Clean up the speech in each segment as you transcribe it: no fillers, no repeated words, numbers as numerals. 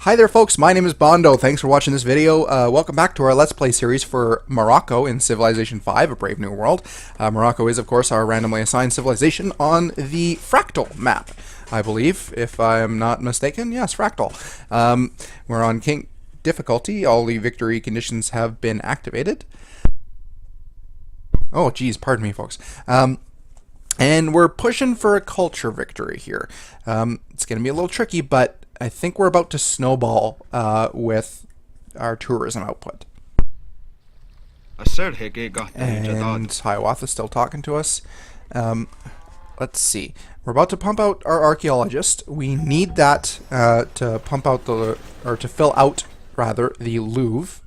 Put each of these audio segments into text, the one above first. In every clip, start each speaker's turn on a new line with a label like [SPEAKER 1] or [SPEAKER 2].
[SPEAKER 1] Hi there folks, my name is Bondo. Thanks for watching this video. Welcome back to our Let's Play series for Morocco in Civilization 5, A Brave New World. Morocco is, of course, our randomly assigned civilization on the Fractal map, I believe, if I'm not mistaken. Yes, Fractal. We're on King difficulty. All the victory conditions have been activated. Oh, geez, pardon me, folks. And we're pushing for a culture victory here. It's going to be a little tricky, but I think we're about to snowball with our tourism output. And Hiawatha is still talking to us. Let's see. We're about to pump out our archaeologist. We need that to pump out to fill out, rather, the Louvre.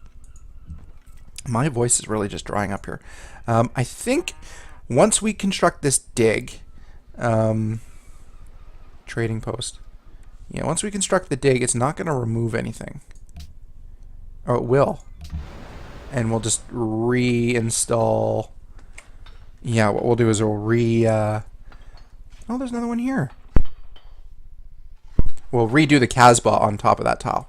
[SPEAKER 1] My voice is really just drying up here. I think once we construct this dig, trading post. Yeah, once we construct the dig, it's not going to remove anything. Oh, it will. And we'll just reinstall. Yeah, what we'll do is we'll oh, there's another one here. We'll redo the Casbah on top of that tile.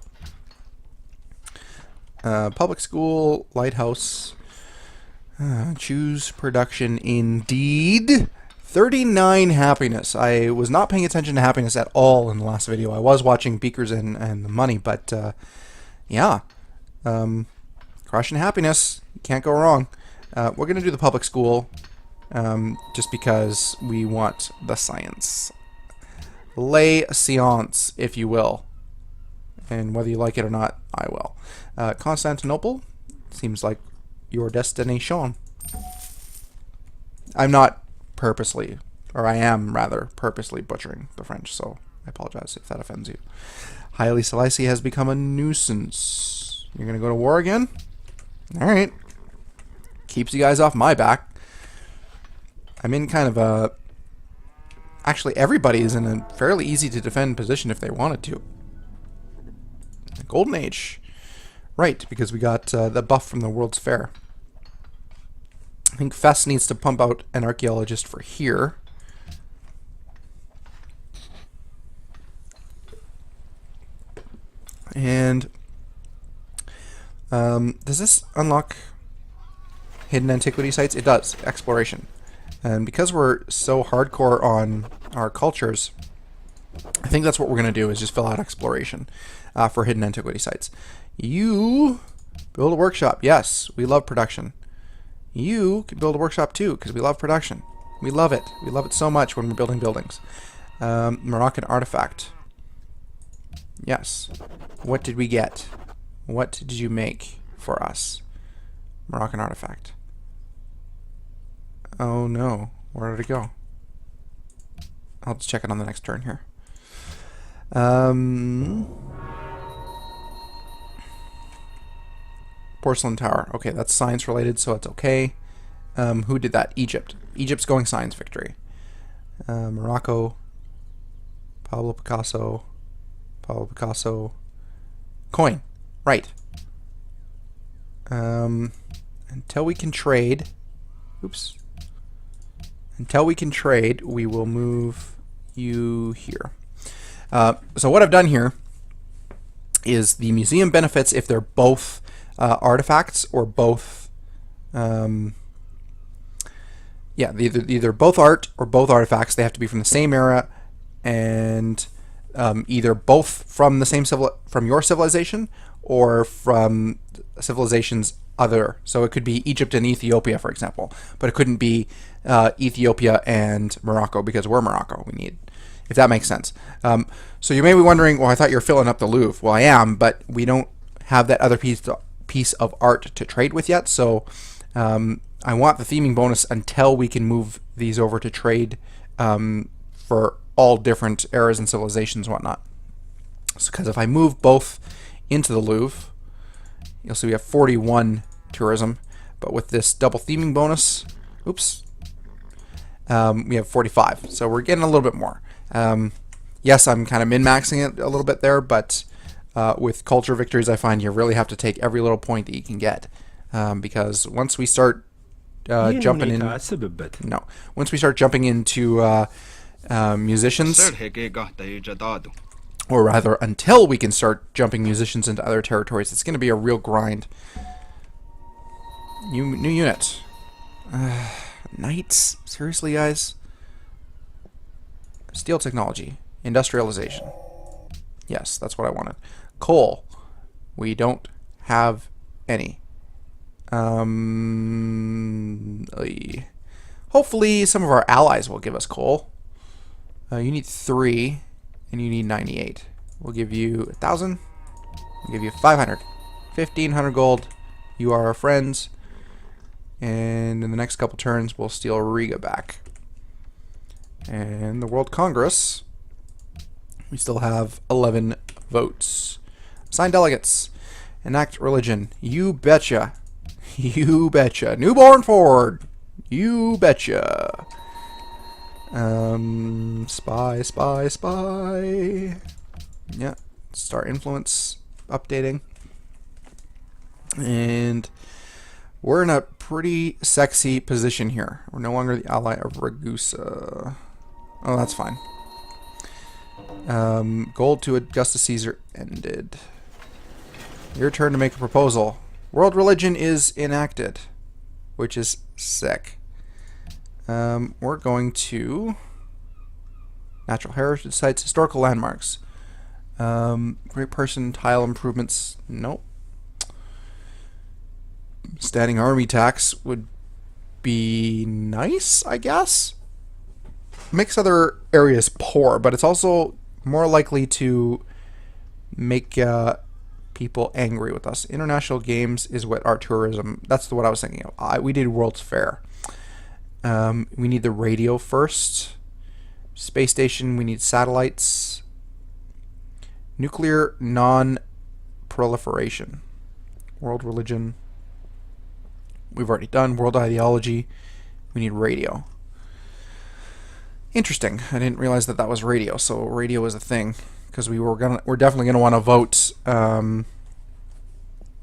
[SPEAKER 1] Public school, lighthouse. Choose production indeed. 39 happiness. I was not paying attention to happiness at all in the last video. I was watching Beakers and the money, but yeah. Crushing happiness. You can't go wrong. We're going to do the public school just because we want the science. Lay science, if you will. And whether you like it or not, I will. Constantinople seems like your destination. I'm not purposely, or I am rather purposely butchering the French, so I apologize if that offends you. Haile Selassie has become a nuisance. You're gonna go to war again? Alright. Keeps you guys off my back. I'm in kind of a... Actually, everybody is in a fairly easy to defend position if they wanted to. The Golden Age. Right, because we got the buff from the World's Fair. I think Fes needs to pump out an archaeologist for here. And does this unlock hidden antiquity sites? It does. Exploration. And because we're so hardcore on our cultures, I think that's what we're going to do, is just fill out exploration for hidden antiquity sites. You build a workshop. Yes, we love production. You can build a workshop too, because we love production. We love it. We love it so much when we're building buildings. Moroccan artifact. Yes. What did we get? What did you make for us? Moroccan artifact. Oh no. Where did it go? I'll just check it on the next turn here. Porcelain Tower. Okay, that's science related, so it's okay. Who did that? Egypt. Egypt's going science victory. Morocco. Pablo Picasso. Pablo Picasso. Coin. Right. Until we can trade. Oops. Until we can trade, we will move you here. So what I've done here is the museum benefits if they're both artifacts or both, yeah, either both art or both artifacts. They have to be from the same era, and either both from the same from your civilization or from civilizations other. So it could be Egypt and Ethiopia, for example, but it couldn't be Ethiopia and Morocco because we're Morocco. We need, if that makes sense. So you may be wondering, well, I thought you were filling up the Louvre. Well, I am, but we don't have that other piece of art to trade with yet, so I want the theming bonus until we can move these over to trade for all different eras and civilizations and whatnot. Because if I move both into the Louvre, you'll see we have 41 tourism, but with this double theming bonus, oops, we have 45, so we're getting a little bit more. Yes, I'm kind of min-maxing it a little bit there, but with culture victories, I find you really have to take every little point that you can get, because once we start jumping in, once we start jumping into musicians, Or rather, until we can start jumping musicians into other territories. It's going to be a real grind. New unit. Knights? Seriously, guys? Steel technology. Industrialization. Yes, that's what I wanted. Coal. We don't have any. Hopefully some of our allies will give us coal. You need 3, and you need 98. We'll give you 1,000. We'll give you 500. 1,500 gold. You are our friends. And in the next couple turns, we'll steal Riga back. And the World Congress, we still have 11 votes. Assign delegates. Enact religion. You betcha. You betcha. Newborn Ford. You betcha. Spy, spy, spy. Yeah. Star influence updating. And we're in a pretty sexy position here. We're no longer the ally of Ragusa. Oh, that's fine. Gold to Augustus Caesar ended. Your turn to make a proposal. World religion is enacted, which is sick. We're going to natural heritage sites, historical landmarks. Great person tile improvements. Nope. Standing army tax would be nice, I guess. Makes other areas poor, but it's also more likely to make people angry with us. International games is what our tourism, that's what I was thinking of. We did World's Fair. We need the radio first. Space station, we need satellites. Nuclear non-proliferation. World religion. We've already done. World ideology. We need radio. Interesting. I didn't realize that was radio. So radio is a thing because we're definitely gonna want to vote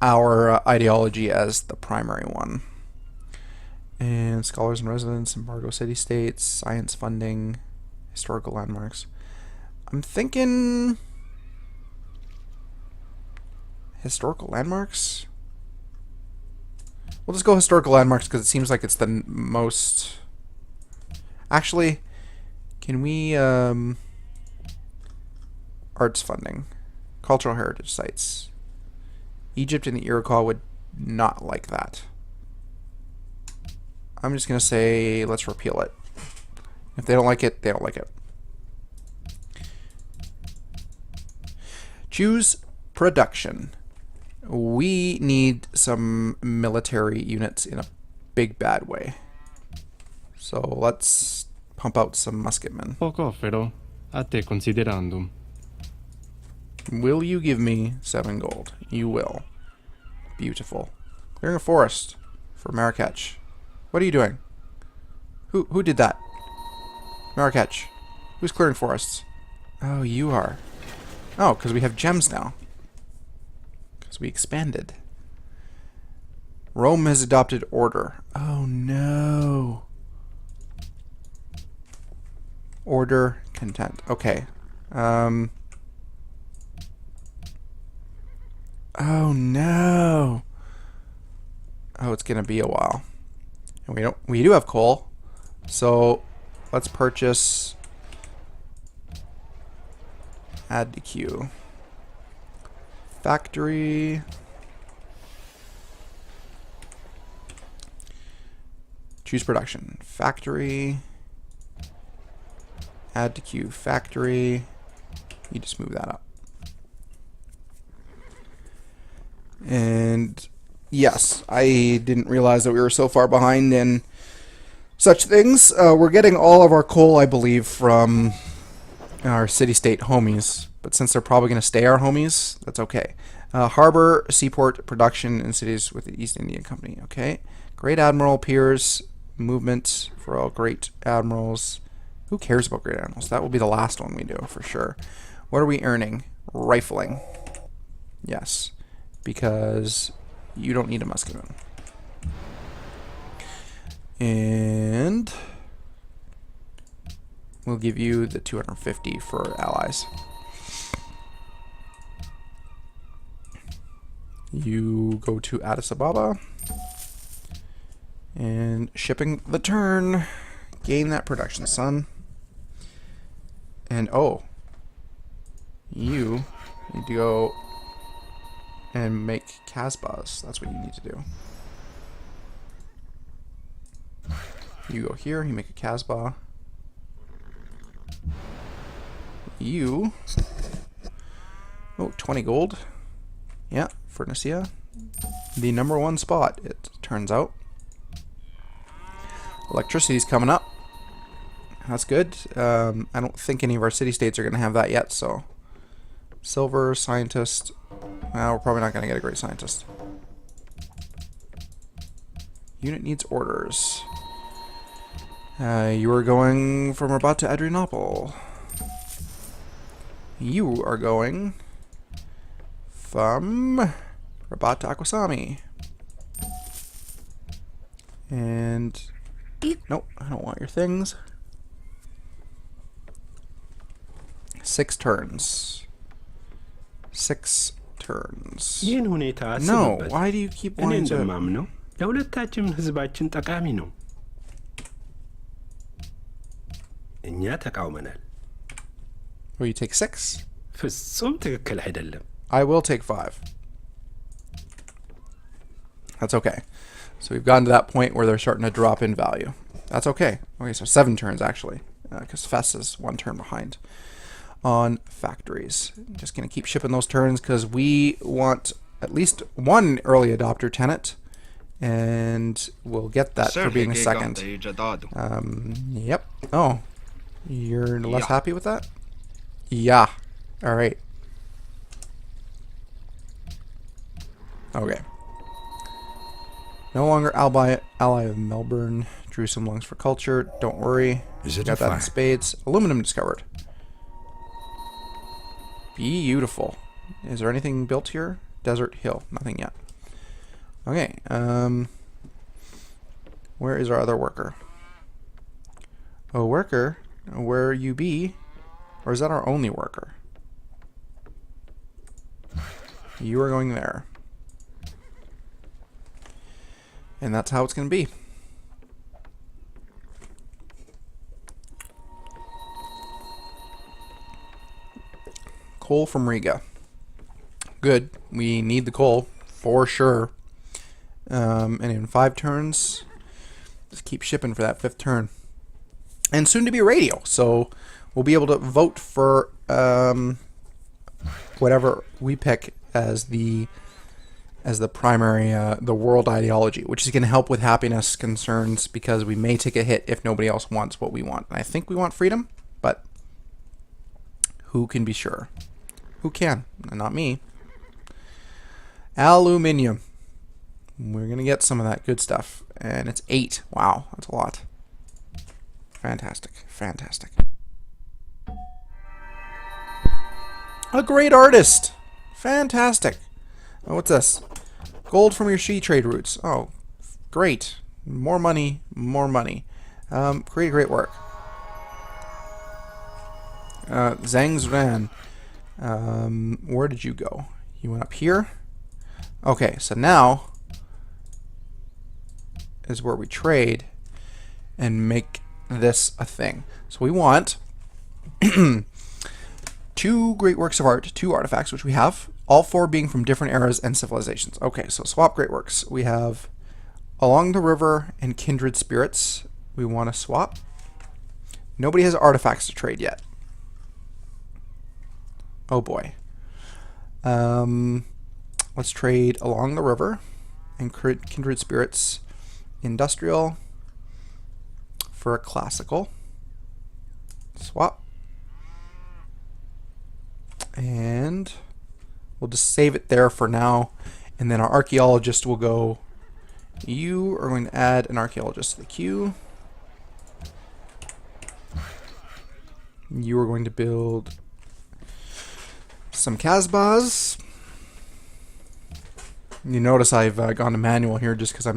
[SPEAKER 1] our ideology as the primary one. And scholars and residents, embargo city states, science funding, historical landmarks. I'm thinking historical landmarks. We'll just go historical landmarks because it seems like it's the most. Actually, can we arts funding, cultural heritage sites? Egypt and the Iroquois would not like that. I'm just gonna say let's repeal it. If they don't like it, they don't like it. Choose production. We need some military units in a big bad way. So let's pump out some musketmen.
[SPEAKER 2] Poco offero, a te considerandum.
[SPEAKER 1] Will you give me 7 gold? You will. Beautiful. Clearing a forest for Marrakech. What are you doing? Who did that? Marrakech. Who's clearing forests? Oh, you are. Oh, because we have gems now. Because we expanded. Rome has adopted order. Oh no. Order, content. Okay. Oh no. Oh, it's gonna be a while. And we do have coal. So let's purchase. Add to queue. Factory. Choose production. Factory. Add to queue. Factory. You just move that up. And yes, I didn't realize that we were so far behind in such things. We're getting all of our coal, I believe, from our city-state homies. But since they're probably going to stay our homies, that's okay. Harbor, seaport, production in cities with the East India Company. Okay. Great Admiral, peers, movement for all great admirals. Who cares about great admirals? That will be the last one we do, for sure. What are we earning? Rifling. Yes. Because you don't need a musketman. And we'll give you the 250 for allies. You go to Addis Ababa. And shipping the turn. Gain that production, son. And oh. You need to go and make Casbahs. That's what you need to do. You go here, you make a Casbah. You... Oh, 20 gold. Yeah, for Nicaea. The #1 spot, it turns out. Electricity's coming up. That's good. I don't think any of our city-states are going to have that yet, so... Silver, scientist. Well, we're probably not going to get a great scientist. Unit needs orders. You are going from Rabat to Adrianople. You are going from Rabat to Akwesasne. And... Nope, I don't want your things. 6 turns. 6 turns. No, why do you keep wanting to...
[SPEAKER 3] ለሁለታችን ህዝባችን ጠቃሚ ነው። እኛ ተቃውመናል።
[SPEAKER 1] Will you take 6?
[SPEAKER 3] ፍጹም ትክክል አይደለም።
[SPEAKER 1] I will take 5. That's okay. So we've gotten to that point where they're starting to drop in value. That's okay. Okay, so 7 turns actually, because Fess is 1 turn behind on factories. Just going to keep shipping those turns because we want at least 1 early adopter tenant, and we'll get that for being a second. Yep. Oh, you're less happy with that? Yeah. All right. Okay. No longer ally of Melbourne. Drew some lungs for culture. Don't worry. Got that in spades. Aluminum discovered. Beautiful. Is there anything built here? Desert Hill. Nothing yet. Okay. Where is our other worker? Oh, worker? Where you be? Or is that our only worker? You are going there. And that's how it's going to be. Coal from Riga. Good. We need the coal for sure. And in 5 turns, just keep shipping for that 5th turn. And soon to be radio, so we'll be able to vote for whatever we pick as the primary the world ideology, which is going to help with happiness concerns because we may take a hit if nobody else wants what we want. And I think we want freedom, but who can be sure? Who can? Not me. Aluminium. We're going to get some of that good stuff. And it's 8. Wow, that's a lot. Fantastic. Fantastic. A great artist. Fantastic. Oh, what's this? Gold from your she trade routes. Oh, great. More money, more money. Great work. Zhang Zhuan. Where did you go? You went up here? Okay, so now is where we trade and make this a thing. So we want 2 great works of art, 2 artifacts, which we have, all 4 being from different eras and civilizations. Okay, so swap great works. We have Along the River and Kindred Spirits. We want to swap. Nobody has artifacts to trade yet. Oh boy. Let's trade Along the River and Kindred Spirits Industrial for a Classical. Swap. And we'll just save it there for now. And then our archaeologist will go. You are going to add an archaeologist to the queue. You are going to build some Casbahs. You notice I've gone to manual here just because I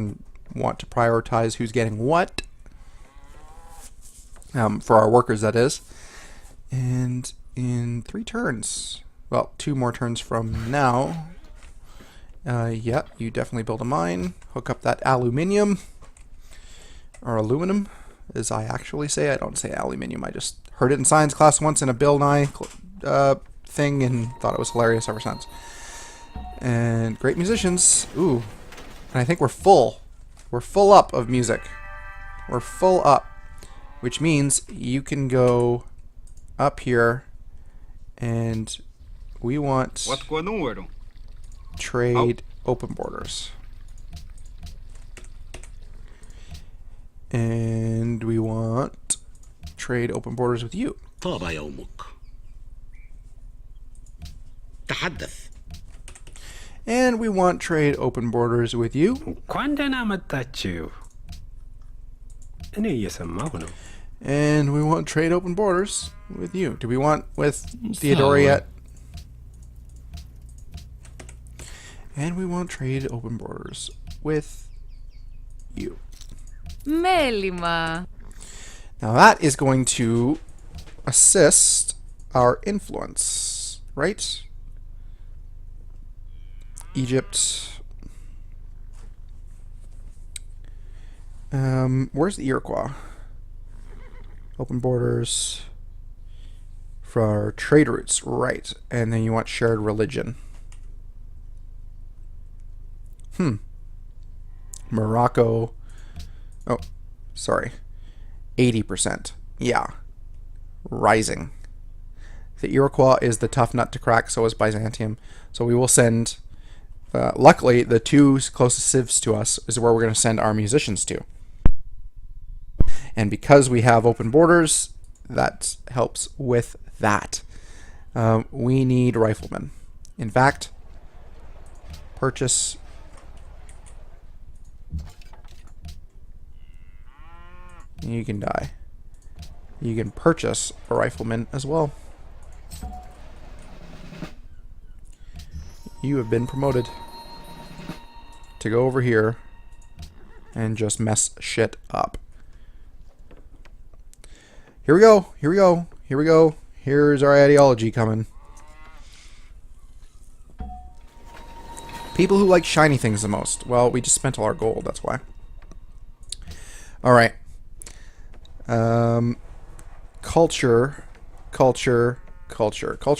[SPEAKER 1] want to prioritize who's getting what. For our workers, that is. And in 3 turns, well, 2 more turns from now, Yeah, you definitely build a mine. Hook up that aluminium. Or aluminum, as I actually say. I don't say aluminium. I just heard it in science class once in a Bill Nye thing and thought it was hilarious ever since. And great musicians. Ooh. And I think we're full. We're full up of music. We're full up. Which means you can go up here and we want trade open borders. And we want trade open borders with you.
[SPEAKER 4] طاب يومك. تحدث.
[SPEAKER 1] And we want trade open borders with you.
[SPEAKER 3] እንኳን ደህና መጣችሁ። እኔ እየሰማሁ ነው።
[SPEAKER 1] And we want trade open borders with you. Do we want with Theodora yet? And we want trade open borders with you.
[SPEAKER 5] Μέλημα.
[SPEAKER 1] Now that is going to assist our influence, right? Egypt. Where's the Iroquois? Open borders for our trade routes, right? And then you want shared religion. Morocco. Oh, sorry. 80%. Yeah. Rising. The Iroquois is the tough nut to crack, so is Byzantium. So we will send... luckily, the two closest civs to us is where we're going to send our musicians to. And because we have open borders, that helps with that. We need riflemen. In fact, purchase... You can die. You can purchase a rifleman as well. You have been promoted to go over here and just mess shit up. Here we go. Here we go. Here we go. Here's our ideology coming. People who like shiny things the most. Well, we just spent all our gold, that's why. Alright. Culture. Culture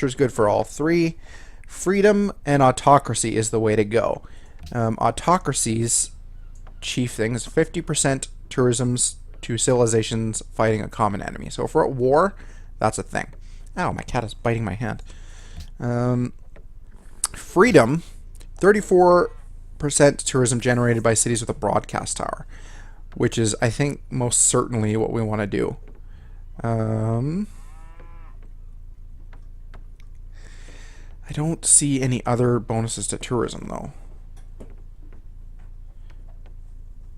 [SPEAKER 1] is good for all three. Freedom and autocracy is the way to go. Autocracy's chief thing is 50% tourisms to civilizations fighting a common enemy. So if we're at war, that's a thing. Ow, my cat is biting my hand. Freedom, 34% tourism generated by cities with a broadcast tower, which is, I think, most certainly what we want to do. I don't see any other bonuses to tourism, though.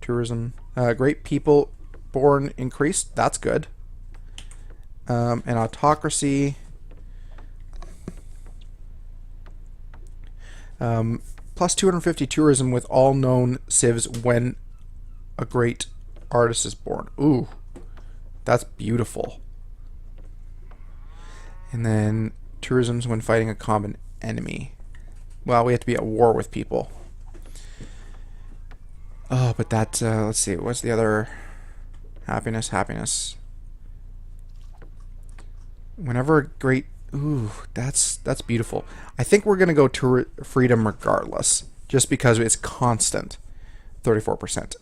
[SPEAKER 1] Tourism. Great people born increased. That's good. And autocracy. Plus 250 tourism with all known civs when a great artist is born. Ooh. That's beautiful. And then tourism's when fighting a common enemy. Well, we have to be at war with people. Oh, but that, let's see, what's the other? Happiness. Whenever a great, ooh, that's beautiful. I think we're going to go to freedom regardless, just because it's constant, 34%.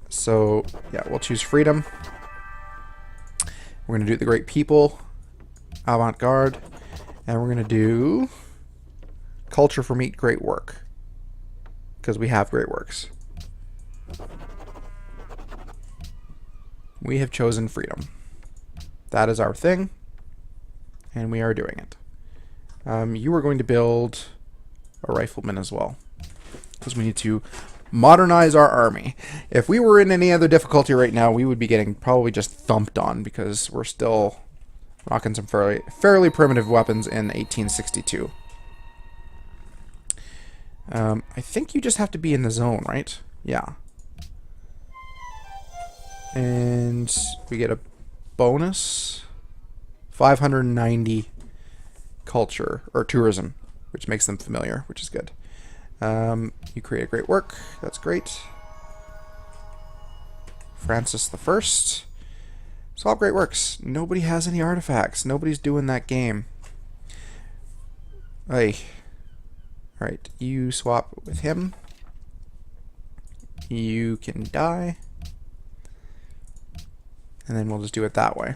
[SPEAKER 1] So, yeah, we'll choose freedom. We're going to do the great people, avant-garde, and we're going to do culture for meat, great work, because we have great works. We have chosen freedom. That is our thing, and we are doing it. You are going to build a rifleman as well, because we need to modernize our army. If we were in any other difficulty right now, we would be getting probably just thumped on, because we're still rocking some fairly primitive weapons in 1862. I think you just have to be in the zone, right? Yeah. And we get a bonus 590 culture or tourism, which makes them familiar, which is good. You create a great work. That's great. Francis the First. Swap great works. Nobody has any artifacts. Nobody's doing that game. Hey. Alright, you swap with him. You can die. And then we'll just do it that way.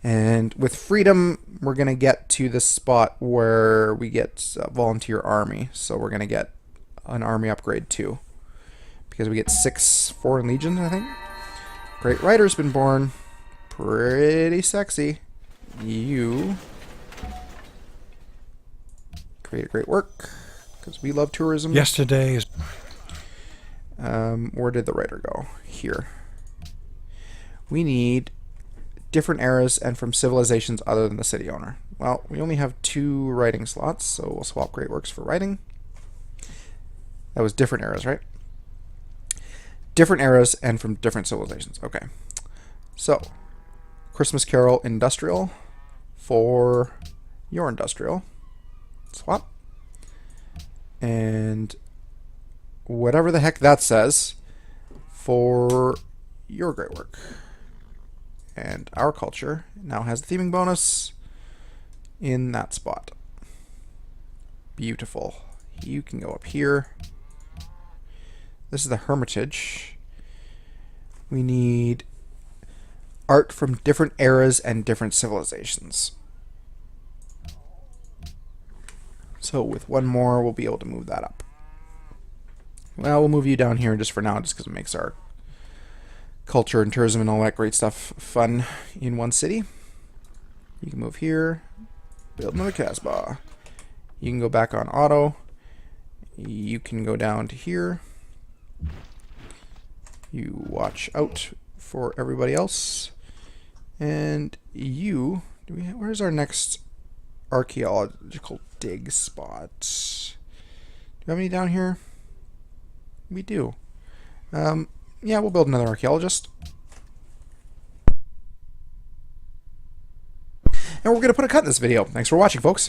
[SPEAKER 1] And with freedom, we're going to get to the spot where we get volunteer army. So we're going to get an army upgrade too. Because we get 6 foreign legions, I think. Great Rider's been born. Pretty sexy. You create a great work. Because we love tourism.
[SPEAKER 3] Yesterday is...
[SPEAKER 1] Where did the writer go? Here. We need different eras and from civilizations other than the city owner. Well, we only have 2 writing slots, so we'll swap great works for writing. That was different eras, right? Different eras and from different civilizations. Okay. So, Christmas Carol industrial for your industrial. Swap. And whatever the heck that says for your great work. And our culture now has the theming bonus in that spot. Beautiful. You can go up here. This is the Hermitage. We need art from different eras and different civilizations. So with one more, we'll be able to move that up. Well, we'll move you down here just for now, just because it makes our culture and tourism and all that great stuff fun in one city. You can move here, build another Casbah. You can go back on auto. You can go down to here. You watch out for everybody else. And you, where's our next archaeological dig spot? Do we have any down here? We do. Yeah, we'll build another archaeologist. And we're going to put a cut in this video. Thanks for watching, folks.